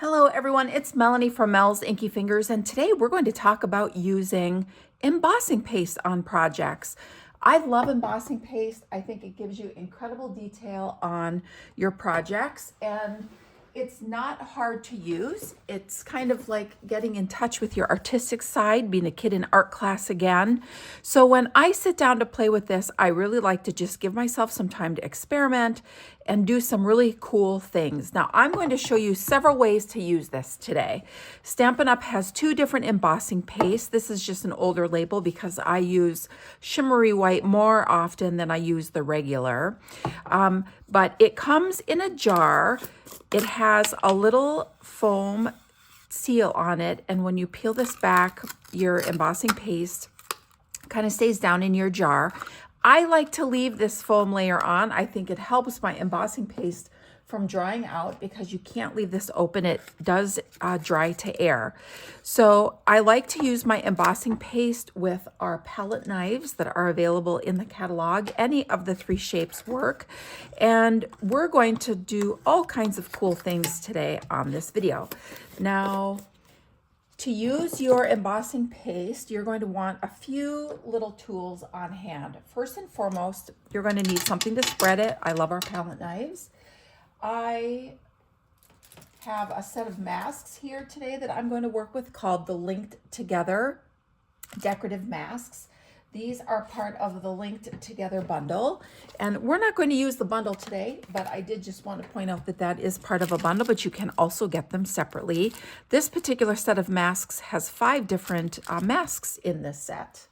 Hello everyone, it's Melanie from Mel's Inky Fingers, and today we're going to talk about using embossing paste on projects. I love embossing paste. I think it gives you incredible detail on your projects, and it's not hard to use. It's kind of like getting in touch with your artistic side, being a kid in art class again. So when I sit down to play with this, I really like to just give myself some time to experiment and do some really cool things. Now, I'm going to show you several ways to use this today. Stampin' Up! Has two different embossing pastes. This is just an older label because I use shimmery white more often than I use the regular. But it comes in a jar. It has a little foam seal on it, and when you peel this back, your embossing paste kind of stays down in your jar. I like to leave this foam layer on. I think it helps my embossing paste from drying out because you can't leave this open. It does dry to air. So I like to use my embossing paste with our palette knives that are available in the catalog. Any of the three shapes work. And we're going to do all kinds of cool things today on this video. Now, to use your embossing paste, you're going to want a few little tools on hand. First and foremost, you're going to need something to spread it. I love our palette knives. I have a set of masks here today that I'm going to work with called the Linked Together decorative masks. These are part of the Linked Together bundle, and we're not going to use the bundle today, but I did just want to point out that that is part of a bundle, but you can also get them separately. This particular set of masks has 5 different masks in this set.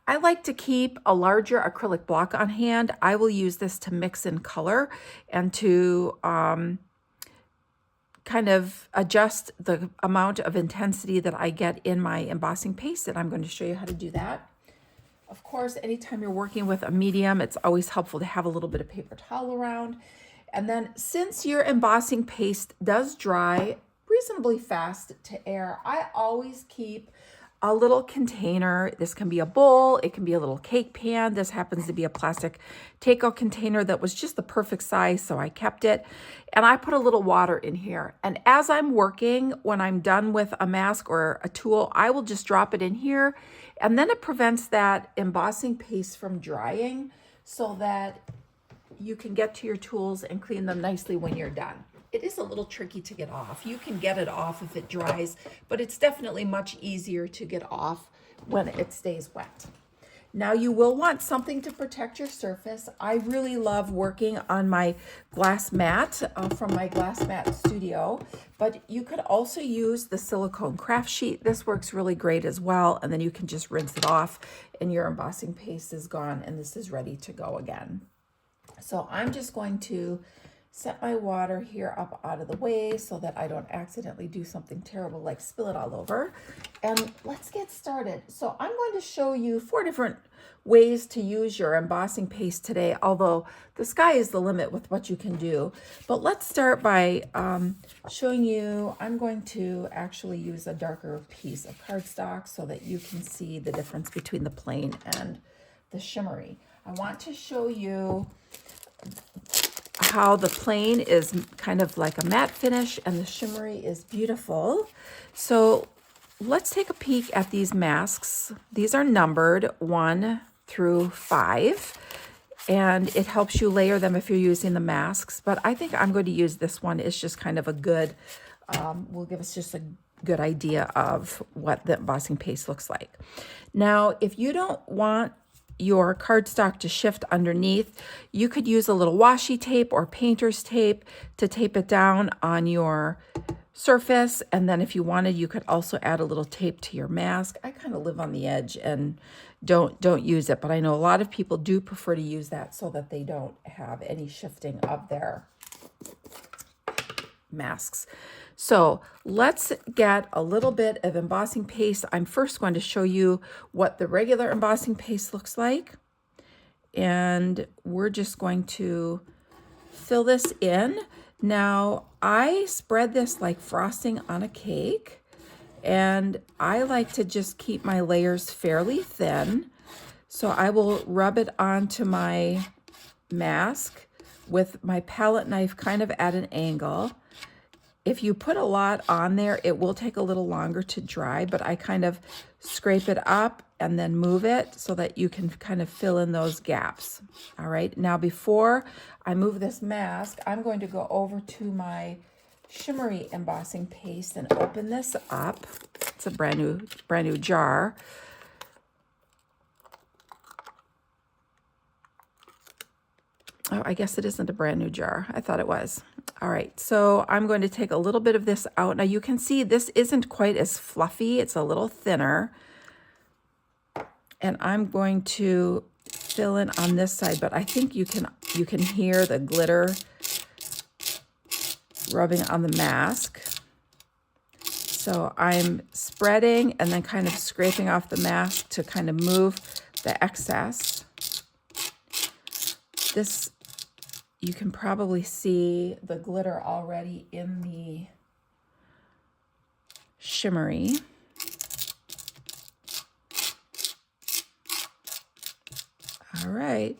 I like to keep a larger acrylic block on hand. I will use this to mix in color and to kind of adjust the amount of intensity that I get in my embossing paste, and I'm going to show you how to do that. Of course, anytime you're working with a medium, it's always helpful to have a little bit of paper towel around. And then since your embossing paste does dry reasonably fast to air, I always keep a little container. This can be a bowl, it can be a little cake pan. This happens to be a plastic takeout container that was just the perfect size, so I kept it. And I put a little water in here. And as I'm working, when I'm done with a mask or a tool, I will just drop it in here. And then it prevents that embossing paste from drying so that you can get to your tools and clean them nicely when you're done. It is a little tricky to get off. You can get it off if it dries, but it's definitely much easier to get off when it stays wet. Now you will want something to protect your surface. I really love working on my glass mat from my glass mat studio, but you could also use the silicone craft sheet. This works really great as well, and then you can just rinse it off and your embossing paste is gone and this is ready to go again. So I'm just going to set my water here up out of the way so that I don't accidentally do something terrible like spill it all over. And let's get started. So I'm going to show you 4 different ways to use your embossing paste today, although the sky is the limit with what you can do. But let's start by showing you, I'm going to actually use a darker piece of cardstock so that you can see the difference between the plain and the shimmery. I want to show you how the plain is kind of like a matte finish and the shimmery is beautiful. So let's take a peek at these masks. These are numbered 1 through 5, and it helps you layer them if you're using the masks. But I think I'm going to use this one. It's just kind of a good, will give us just a good idea of what the embossing paste looks like. Now, if you don't want your cardstock to shift underneath, you could use a little washi tape or painter's tape to tape it down on your surface. And then if you wanted, you could also add a little tape to your mask. I kind of live on the edge and don't use it, but I know a lot of people do prefer to use that so that they don't have any shifting of their masks. So let's get a little bit of embossing paste. I'm first going to show you what the regular embossing paste looks like. And we're just going to fill this in. Now, I spread this like frosting on a cake, and I like to just keep my layers fairly thin. So I will rub it onto my mask with my palette knife kind of at an angle. if you put a lot on there, it will take a little longer to dry, but I kind of scrape it up and then move it so that you can kind of fill in those gaps. All right, now before I move this mask, I'm going to go over to my shimmery embossing paste and open this up. It's a brand new jar. Oh, I guess it isn't a brand new jar. I thought it was. All right, so I'm going to take a little bit of this out. Now you can see this isn't quite as fluffy. It's a little thinner. And I'm going to fill in on this side, but I think you can hear the glitter rubbing on the mask. So I'm spreading and then kind of scraping off the mask to kind of move the excess. This, you can probably see the glitter already in the shimmery. All right,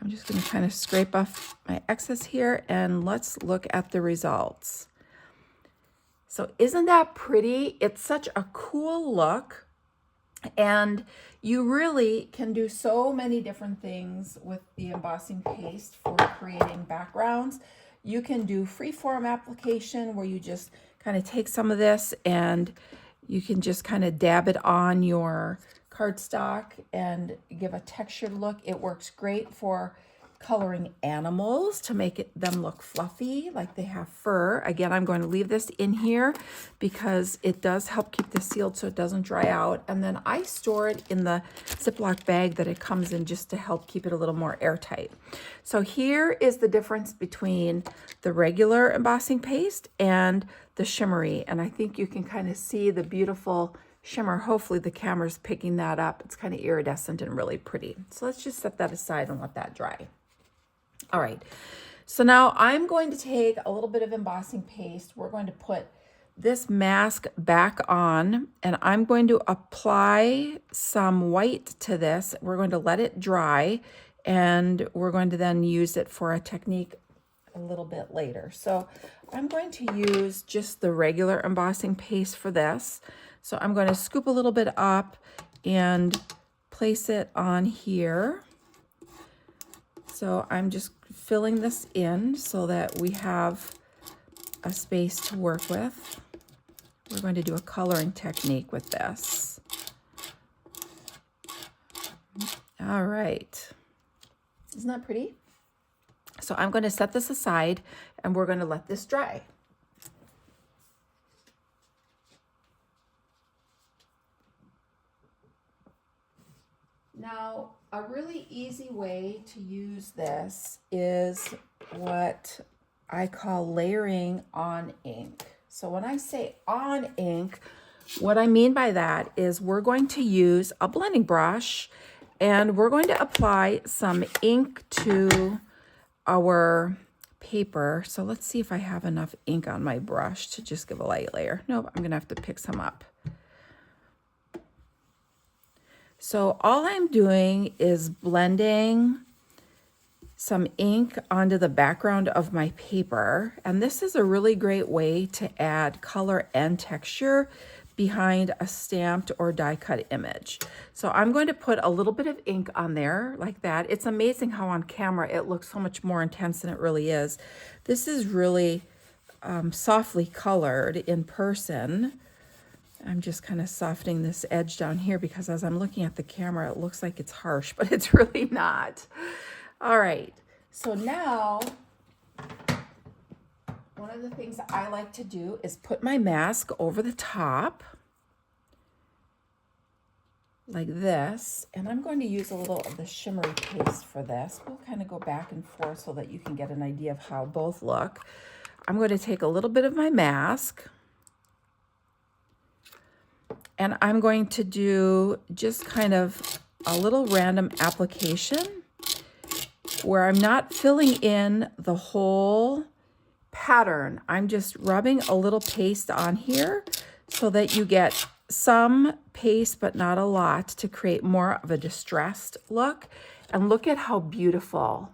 I'm just going to kind of scrape off my excess here, and let's look at the results. So isn't that pretty? It's such a cool look, and you really can do so many different things with the embossing paste for creating backgrounds. You can do freeform application where you just kind of take some of this and you can just kind of dab it on your cardstock and give a textured look. It works great for coloring animals to make them look fluffy like they have fur. Again, I'm going to leave this in here because it does help keep this sealed so it doesn't dry out. And then I store it in the Ziploc bag that it comes in just to help keep it a little more airtight. So here is the difference between the regular embossing paste and the shimmery. And I think you can kind of see the beautiful shimmer. Hopefully the camera's picking that up. It's kind of iridescent and really pretty. So let's just set that aside and let that dry. All right, so now I'm going to take a little bit of embossing paste. We're going to put this mask back on, and I'm going to apply some white to this. We're going to let it dry, and we're going to then use it for a technique a little bit later. So I'm going to use just the regular embossing paste for this. So I'm going to scoop a little bit up and place it on here. So I'm just filling this in so that we have a space to work with. We're going to do a coloring technique with this. All right. Isn't that pretty? So I'm going to set this aside and we're going to let this dry. Now, a really easy way to use this is what I call layering on ink. So when I say on ink, what I mean by that is we're going to use a blending brush and we're going to apply some ink to our paper. So let's see if I have enough ink on my brush to just give a light layer. Nope, I'm going to have to pick some up. So all I'm doing is blending some ink onto the background of my paper. And this is a really great way to add color and texture behind a stamped or die cut image. So I'm going to put a little bit of ink on there like that. It's amazing how on camera it looks so much more intense than it really is. This is really softly colored in person. I'm just kind of softening this edge down here because as I'm looking at the camera, it looks like it's harsh, but it's really not. All right, so now one of the things that I like to do is put my mask over the top like this, and I'm going to use a little of the shimmery paste for this. We'll kind of go back and forth so that you can get an idea of how both look. I'm going to take a little bit of my mask, and I'm going to do just kind of a little random application where I'm not filling in the whole pattern. I'm just rubbing a little paste on here so that you get some paste, but not a lot, to create more of a distressed look. And look at how beautiful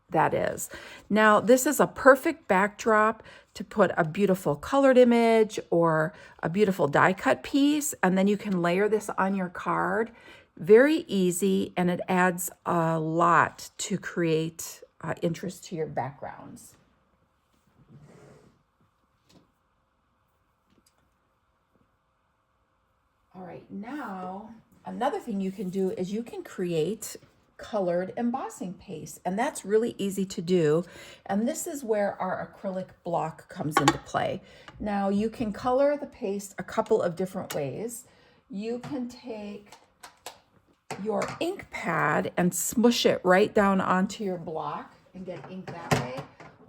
that is. Now, this is a perfect backdrop to put a beautiful colored image or a beautiful die cut piece, and then you can layer this on your card. Very easy, and it adds a lot to create interest to your backgrounds. All right, now another thing you can do is you can create colored embossing paste, and that's really easy to do. And this is where our acrylic block comes into play. Now you can color the paste a couple of different ways. You can take your ink pad and smush it right down onto your block and get ink that way.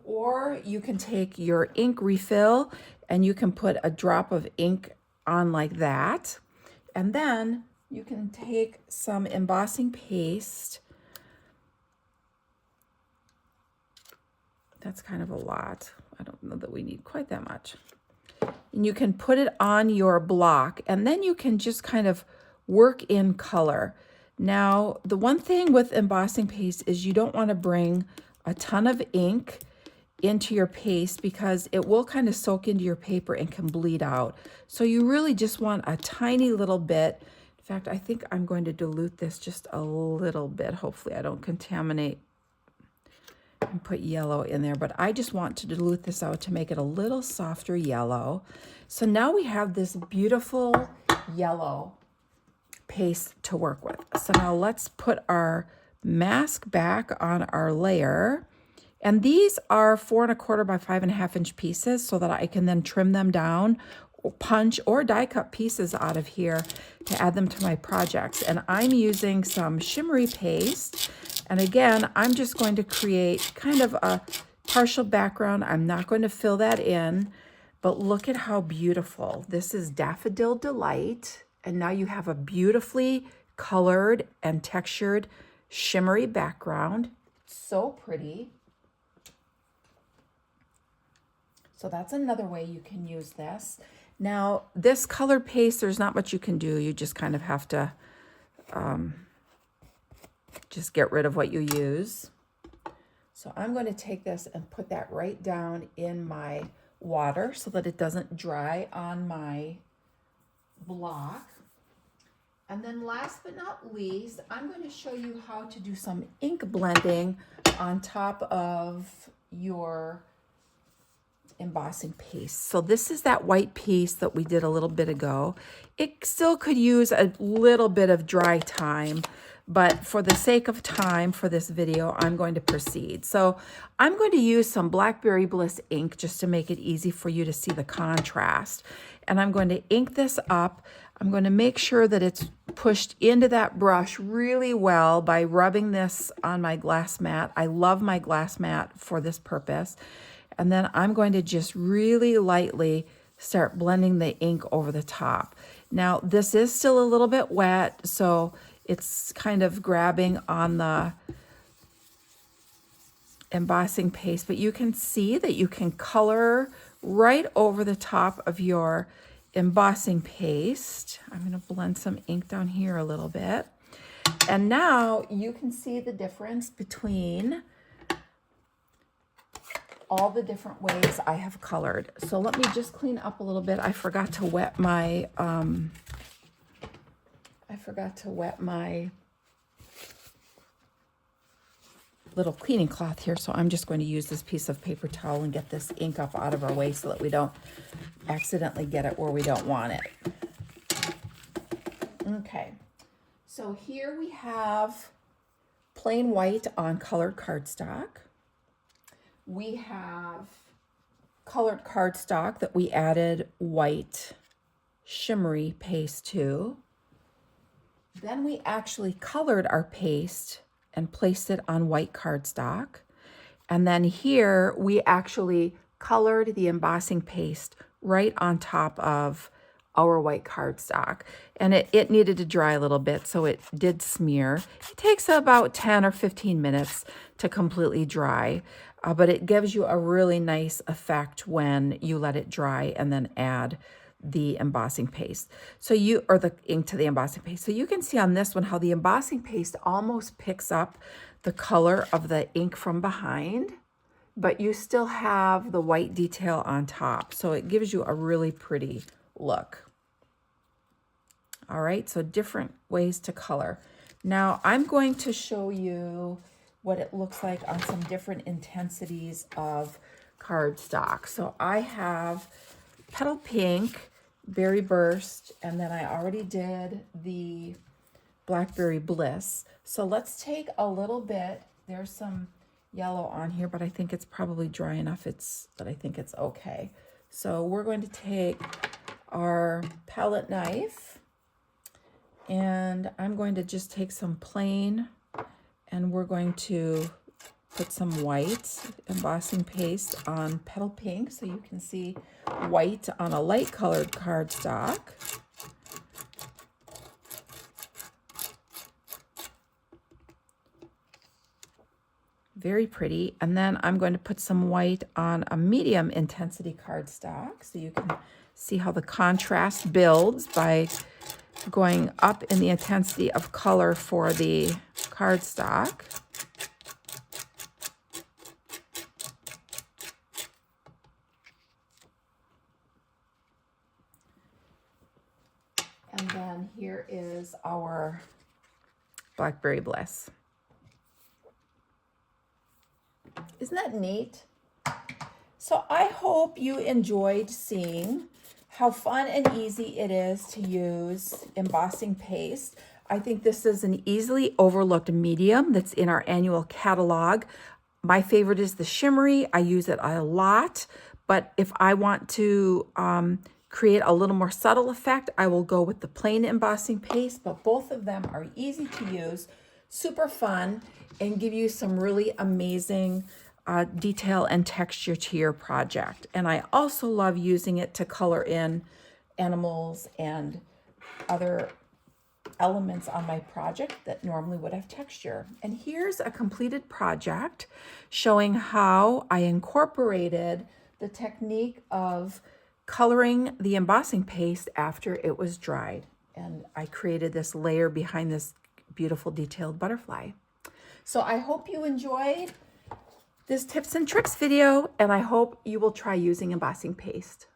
Or you can take your ink refill and you can put a drop of ink on like that. And then you can take some embossing paste. That's kind of a lot. I don't know that we need quite that much. And you can put it on your block, and then you can just kind of work in color. Now, the one thing with embossing paste is you don't want to bring a ton of ink into your paste because it will kind of soak into your paper and can bleed out. So you really just want a tiny little bit. In fact, I think I'm going to dilute this just a little bit. Hopefully I don't contaminate and put yellow in there, but I just want to dilute this out to make it a little softer yellow. So now we have this beautiful yellow paste to work with. So now let's put our mask back on our layer. And these are 4 1/4 by 5 1/2 inch pieces so that I can then trim them down, or punch or die cut pieces out of here to add them to my projects. And I'm using some shimmery paste. And again, I'm just going to create kind of a partial background. I'm not going to fill that in, but look at how beautiful. This is Daffodil Delight. And now you have a beautifully colored and textured shimmery background. So pretty. So that's another way you can use this. Now, this colored paste, there's not much you can do. You just kind of have to just get rid of what you use. So I'm going to take this and put that right down in my water so that it doesn't dry on my block. And then last but not least, I'm going to show you how to do some ink blending on top of your embossing paste. So this is that white piece that we did a little bit ago. It still could use a little bit of dry time, but for the sake of time for this video, I'm going to proceed. So I'm going to use some Blackberry Bliss ink just to make it easy for you to see the contrast. And I'm going to ink this up. I'm going to make sure that it's pushed into that brush really well by rubbing this on my glass mat. I love my glass mat for this purpose. And then I'm going to just really lightly start blending the ink over the top. Now, this is still a little bit wet, so it's kind of grabbing on the embossing paste, but you can see that you can color right over the top of your embossing paste. I'm going to blend some ink down here a little bit. And now you can see the difference between all the different ways I have colored. So let me just clean up a little bit. I forgot to wet my little cleaning cloth here, so I'm just going to use this piece of paper towel and get this ink up out of our way so that we don't accidentally get it where we don't want it. Okay, so here we have plain white on colored cardstock. We have colored cardstock that we added white shimmery paste to. Then we actually colored our paste and placed it on white cardstock. And then here we actually colored the embossing paste right on top of our white cardstock. And it needed to dry a little bit, so it did smear. It takes about 10 or 15 minutes to completely dry, but it gives you a really nice effect when you let it dry and then add the embossing paste. So or the ink to the embossing paste. So you can see on this one how the embossing paste almost picks up the color of the ink from behind. but you still have the white detail on top. So it gives you a really pretty look. All right, so different ways to color. Now I'm going to show you what it looks like on some different intensities of cardstock. So I have Petal Pink, Berry Burst, and then I already did the Blackberry Bliss. So let's take a little bit. There's some yellow on here, but I think it's probably dry enough that I think it's okay. So we're going to take our palette knife, and I'm going to just take some plain, and we're going to put some white embossing paste on Petal Pink so you can see white on a light colored cardstock. Very pretty. And then I'm going to put some white on a medium intensity cardstock so you can see how the contrast builds by going up in the intensity of color for the cardstock. And then here is our Blackberry Bliss. Isn't that neat? So I hope you enjoyed seeing how fun and easy it is to use embossing paste. I think this is an easily overlooked medium that's in our annual catalog. My favorite is the shimmery. I use it a lot, but if I want to create a little more subtle effect, I will go with the plain embossing paste, but both of them are easy to use, super fun, and give you some really amazing detail and texture to your project. And I also love using it to color in animals and other elements on my project that normally would have texture. And here's a completed project showing how I incorporated the technique of coloring the embossing paste after it was dried. And I created this layer behind this beautiful detailed butterfly. So I hope you enjoyed this tips and tricks video, and I hope you will try using embossing paste.